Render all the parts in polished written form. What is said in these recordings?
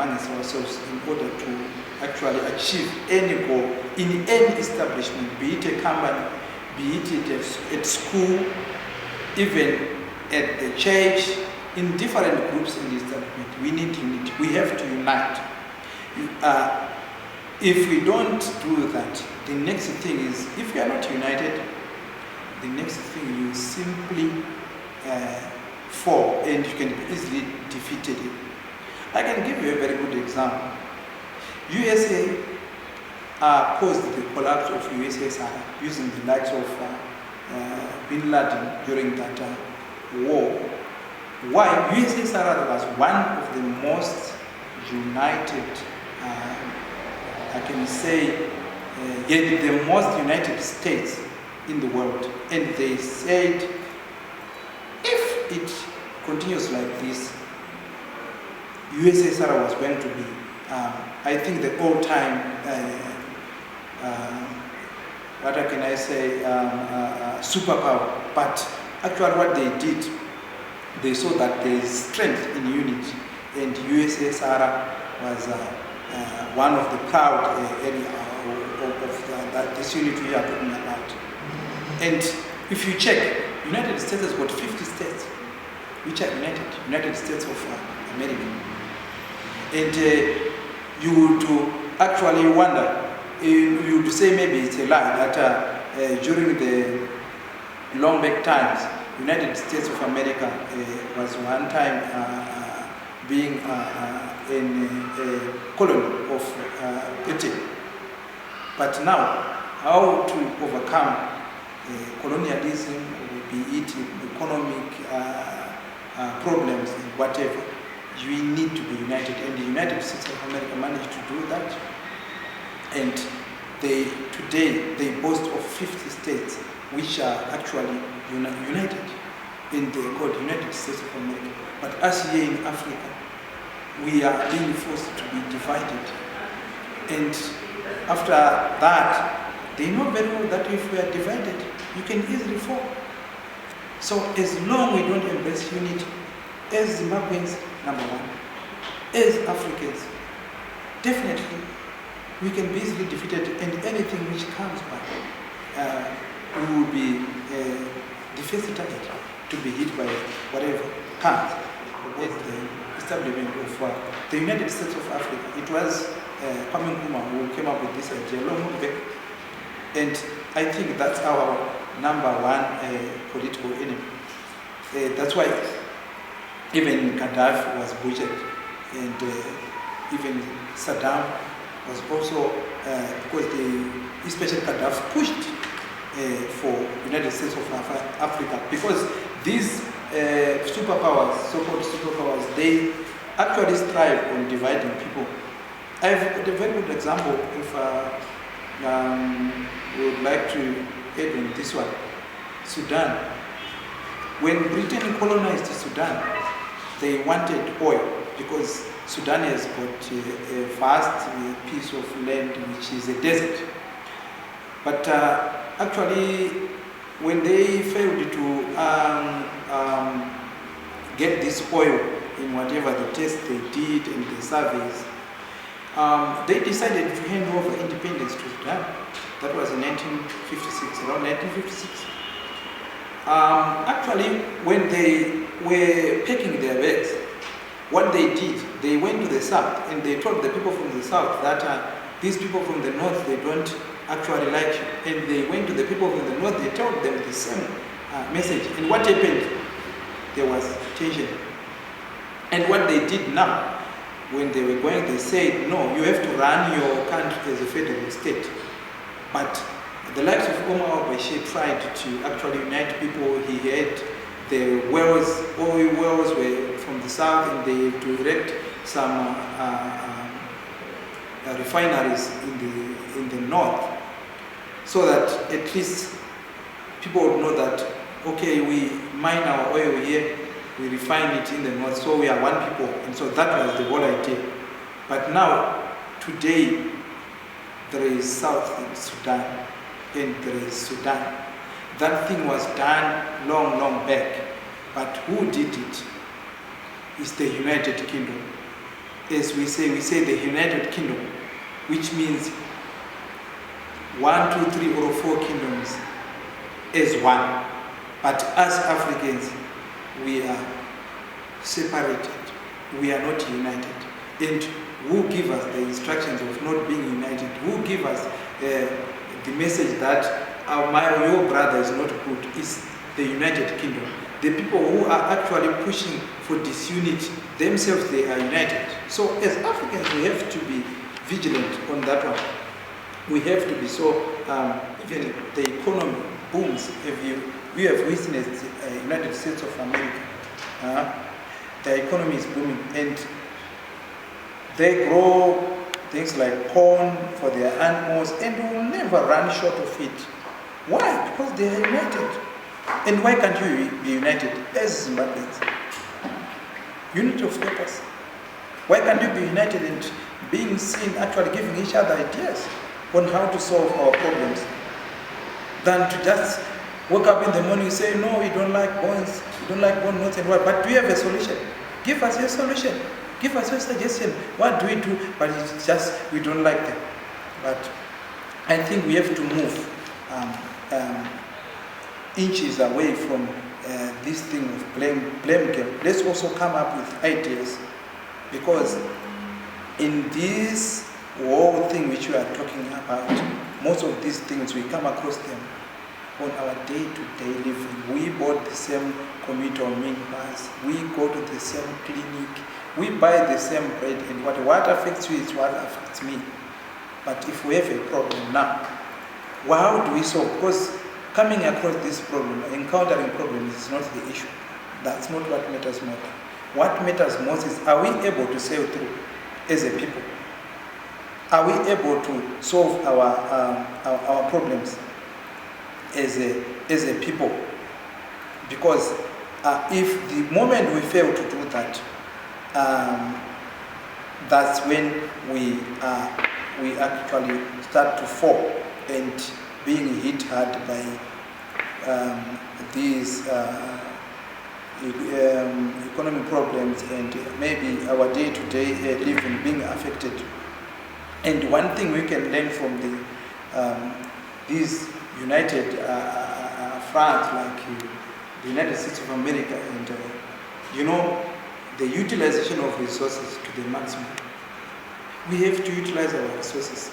amongst ourselves in order to actually achieve any goal in any establishment, be it a company, be it at school, even at the church, in different groups in the establishment. We need unity. We have to unite. If we don't do that, the next thing is, if we are not united, the next thing you simply fall, and you can be easily defeated. I can give you a very good example. USA caused the collapse of USSR using the likes of Bin Laden during that war. Why? USSR was one of the most united, I can say, yet the most united states in the world. And they said, if it continues like this, USSR was going to be, I think, the all-time, what can I say, superpower. But actually what they did, they saw that there is strength in unity, and USSR was one of the proud area of this unity we are talking about. And if you check, United States has got 50 states which are United States of America. And you would actually wonder, you would say maybe it's a lie, that during the long back times, United States of America was one time being in a colony of Britain. But now, how to overcome colonialism, be it economic problems, whatever, we need to be united. And the United States of America managed to do that. And today they boast of 50 states which are actually united, and they're called United States of America. But us here in Africa, we are being forced to be divided. And after that, they know very well that if we are divided, you can easily fall. So as long we don't embrace unity, as Zimbabweans, number one, as Africans, definitely we can be easily defeated, and anything which comes back, we will be the first target to be hit by whatever comes. As the establishment of the United States of Africa, it was Kwame Nkrumah who came up with this idea long back, and I think that's our number one political enemy. That's why even Gaddafi was butchered, and even Saddam was also, because especially Gaddafi pushed for United States of Africa, because these superpowers, so-called superpowers, they actually strive on dividing people. I have got a very good example, if we would like to add on this one. Sudan. When Britain colonized Sudan, they wanted oil, because Sudan has got a vast piece of land which is a desert. But actually, when they failed to get this oil in whatever the test they did and the surveys, they decided to hand over independence to Sudan. That was in 1956, around 1956. Actually, when they were packing their bags, what they did, they went to the south and they told the people from the south that these people from the north, they don't actually like you. And they went to the people from the north, they told them the same message. And what happened? There was tension. And what they did now, when they were going, they said, no, you have to run your country as a federal state. But the likes of Omar al-Bashir tried to actually unite people. He had the wells, oil wells were from the south, and they to erect some refineries in the north, so that at least people would know that, okay, we mine our oil here, we refine it in the north, so we are one people. And so that was the whole idea. But now, today, there is South in Sudan, and there is Sudan. That thing was done long back. But who did it? It's the United Kingdom. as we say the United Kingdom, which means 1, 2, 3, or 4 kingdoms as one. But as Africans, we are separated. We are not united. And who give us the instructions of not being united? Who give us the message that your brother is not good? Is the United Kingdom. The people who are actually pushing for disunity, themselves they are united. So as Africans, we have to be vigilant on that one. We have to be so, even the economy booms. We have witnessed the United States of America. The economy is booming, and they grow things like corn for their animals, and will never run short of it. Why? Because they are united. And why can't you be united as Zimbabweans? Unity of purpose. Why can't you be united and being seen actually giving each other ideas on how to solve our problems, than to just wake up in the morning and say, no, we don't like bonds, we don't like bond notes and what, but do you have a solution? Give us your solution. Give us your suggestion. What do we do? But it's just, we don't like them. But I think we have to move inches away from this thing of blame game. Let's also come up with ideas, because in this whole thing which we are talking about, most of these things we come across them on our day-to-day living. We board the same commuter or minibus, we go to the same clinic, we buy the same bread, and what affects you is what affects me. But if we have a problem now, how do we solve? Because coming across this problem, encountering problems is not the issue. That's not what matters most. What matters most is, are we able to sail through as a people? Are we able to solve our problems as a people? Because if the moment we fail to do that, that's when we actually start to fall and being hit hard by these economic problems, and maybe our day-to-day living being affected. And one thing we can learn from these united France, like the United States of America, and the utilization of resources to the maximum. We have to utilize our resources.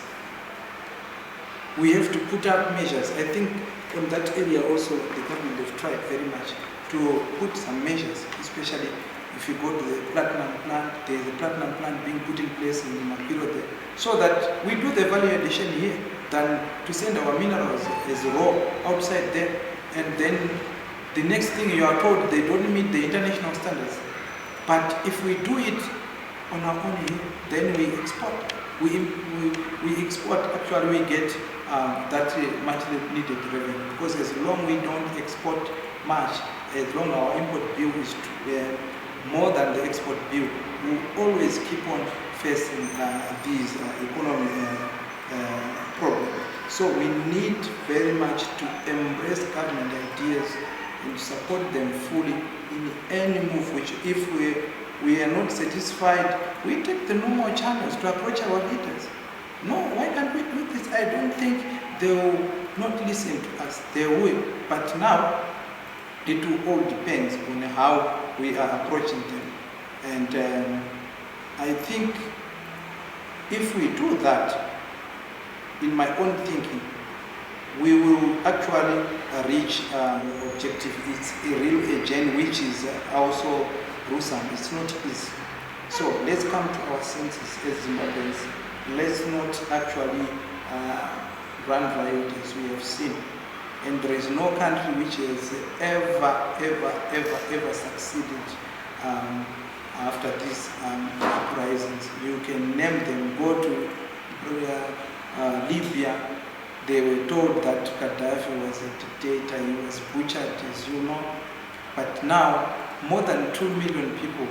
We have to put up measures. I think on that area also the government have tried very much to put some measures, especially if you go to the platinum plant. There is a platinum plant being put in place in Mapiro there, so that we do the value addition here than to send our minerals as raw outside there, and then the next thing you are told they don't meet the international standards. But if we do it on our own here, then we export. We export, actually we get that much needed revenue, because as long we don't export much, as long our import bill is more than the export bill, we always keep on facing these economic problems. So we need very much to embrace government ideas and support them fully in any move, which if we are not satisfied, we take the normal channels to approach our leaders. No, why can't we do this? I don't think they will not listen to us. They will. But now, it will all depends on how we are approaching them. And I think if we do that, in my own thinking, we will actually reach objective. It's a real journey, which is also gruesome. It's not easy. So let's come to our senses as Zimbabweans. Let's not actually run riot as we have seen. And there is no country which has ever succeeded after these uprisings. You can name them. Go to Libya. They were told that Gaddafi was a dictator, he was butchered, as you know. But now, more than 2 million people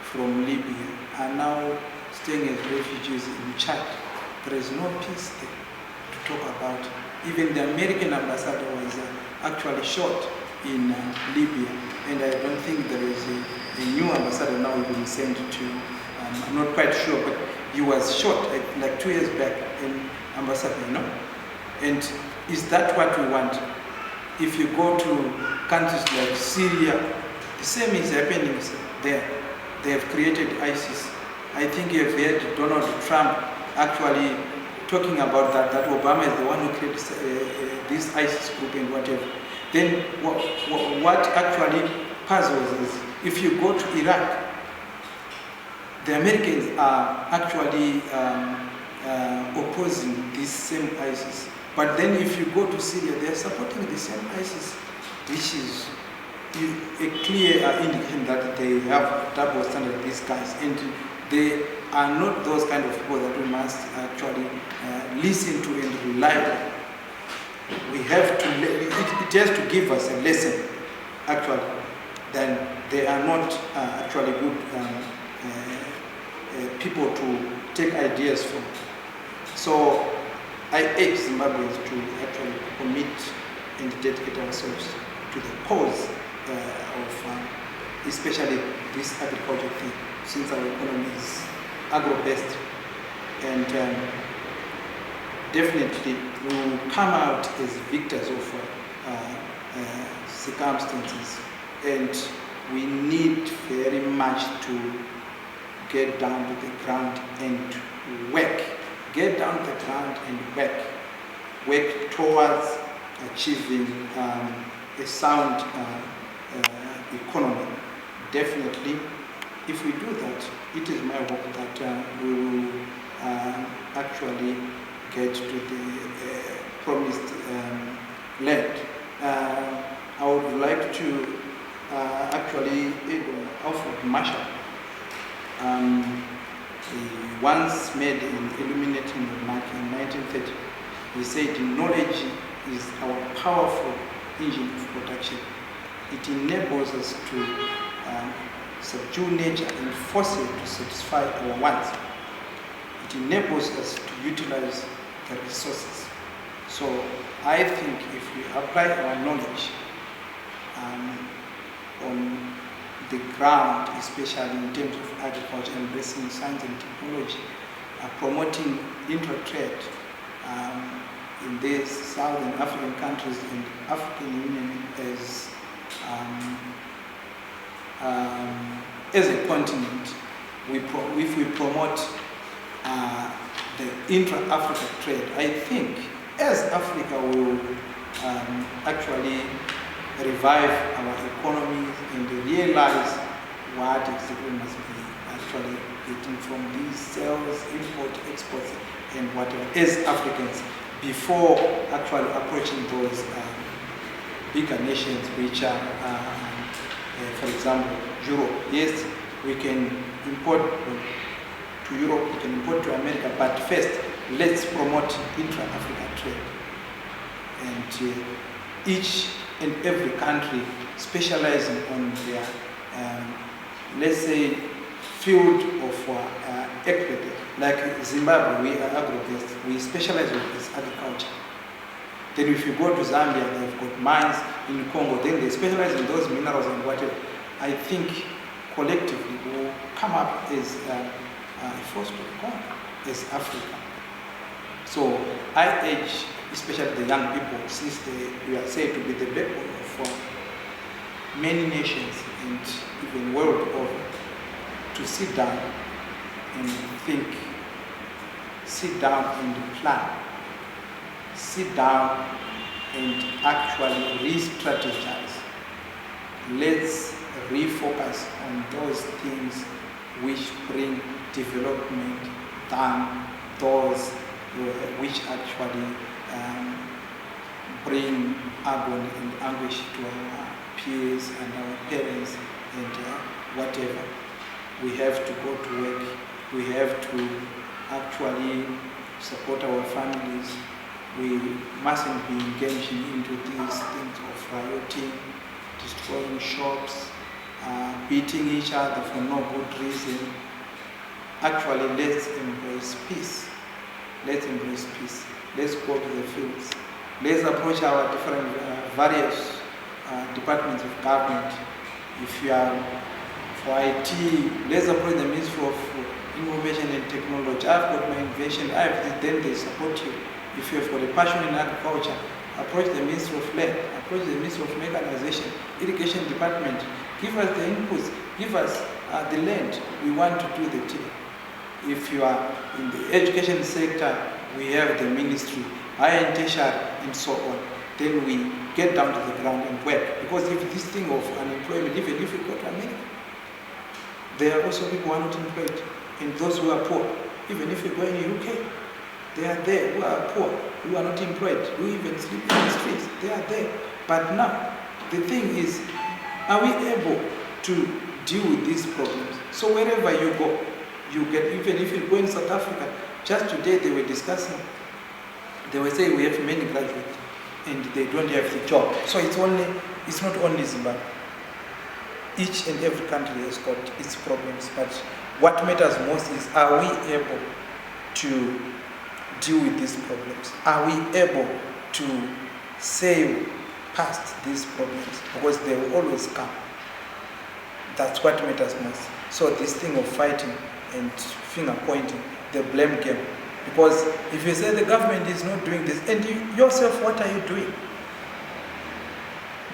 from Libya are now staying as refugees in Chad. There is no peace there to talk about. Even the American ambassador was actually shot in Libya. And I don't think there is a new ambassador now being sent to I'm not quite sure, but he was shot like 2 years back in Ambassador, And is that what we want? If you go to countries like Syria, the same is happening there. They have created ISIS. I think you have heard Donald Trump actually talking about that Obama is the one who created this ISIS group and whatever. Then what actually puzzles is, if you go to Iraq, the Americans are actually opposing this same ISIS. But then if you go to Syria, they are supporting the same ISIS, which is a clear indication that they have double standard, these guys. And they are not those kind of people that we must actually listen to and rely on. We have to, it has to give us a lesson, actually, then they are not actually good people to take ideas from. So I urge Zimbabweans to actually commit and dedicate ourselves to the cause of especially this agriculture thing, since our economy is agro-based, and definitely we will come out as victors of circumstances, and we need very much to get down to the ground and work. Get down to the ground and work towards achieving a sound economy. Definitely, if we do that, it is my hope that we will actually get to the promised land. I would like to actually Alfred Marshall he once made an illuminating remark in 1930. He said, knowledge is our powerful engine of production. It enables us to subdue nature and force it to satisfy our wants. It enables us to utilize the resources. So I think if we apply our knowledge on the ground, especially in terms of agriculture, embracing science and technology, promoting intra-trade in these Southern African countries and African Union as a continent, if we promote the intra-Africa trade, I think as Africa will actually revive our economies and realize what exactly must be actually getting from these sales, import, exports, and whatever, as Africans, before actually approaching those bigger nations which are, for example, Europe. Yes, we can import to Europe, we can import to America, but first, let's promote intra-Africa trade. And each and every country specializing on their, let's say, field of expertise. Like Zimbabwe, we are agro-based. We specialize with this agriculture. Then if you go to Zambia, they've got mines. In Congo, then they specialize in those minerals and whatever. I think collectively we will come up as a force to God, as Africa. So I urge, especially the young people, since we are said to be the backbone of many nations and even world over, to sit down and think, sit down and plan, sit down and actually re-strategize. Let's refocus on those things which bring development than those which actually bring agony and anguish to our peers and our parents and whatever. We have to go to work. We have to actually support our families. We mustn't be engaging into these things of rioting, destroying shops, beating each other for no good reason. Actually, let's embrace peace. Let's embrace peace. Let's go to the fields. Let's approach our different various departments of government. If you are For IT, let's approach the Ministry of Information and Technology. I've got my invention, I have this, then they support you. If you have got a passion in agriculture, approach the Ministry of Land, approach the Ministry of Mechanization, Irrigation Department, give us the inputs, give us the land, we want to do the thing. If you are in the education sector, we have the ministry, higher and tertiary, and so on. Then we get down to the ground and work. Because if this thing of unemployment, even if you go to America, there are also people who are not employed, and those who are poor. Even if you go in the UK, they are there who are poor, who are not employed, who even sleep in the streets. They are there. But now, the thing is, are we able to deal with these problems? So wherever you go, you get, even if you go in South Africa, just today they were discussing, they were saying we have many graduates and they don't have the job. So it's not only Zimbabwe. Each and every country has got its problems, but what matters most is, are we able to deal with these problems? Are we able to sail past these problems? Because they will always come. That's what matters most. So this thing of fighting and finger pointing, the blame game. Because if you say the government is not doing this, and you yourself, what are you doing?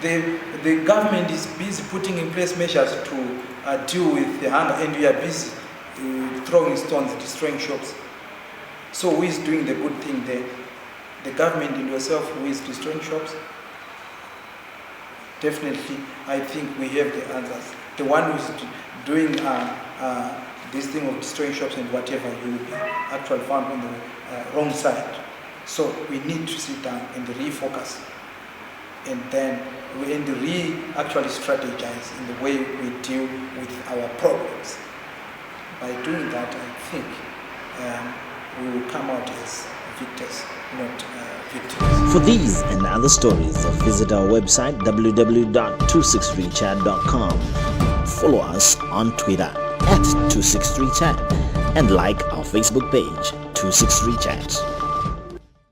The government is busy putting in place measures to deal with the hunger, and we are busy throwing stones, destroying shops. So who is doing the good thing there? The government and yourself, who is destroying shops? Definitely, I think we have the answers. The one who is doing this thing of destroying shops and whatever, you will be actually found on the wrong side. So we need to sit down and refocus, and then actually strategize in the way we deal with our problems. By doing that, I think we will come out as victors, not victims. For these and other stories, visit our website www.263chat.com. Follow us on Twitter @263chat and like our Facebook page 263chat.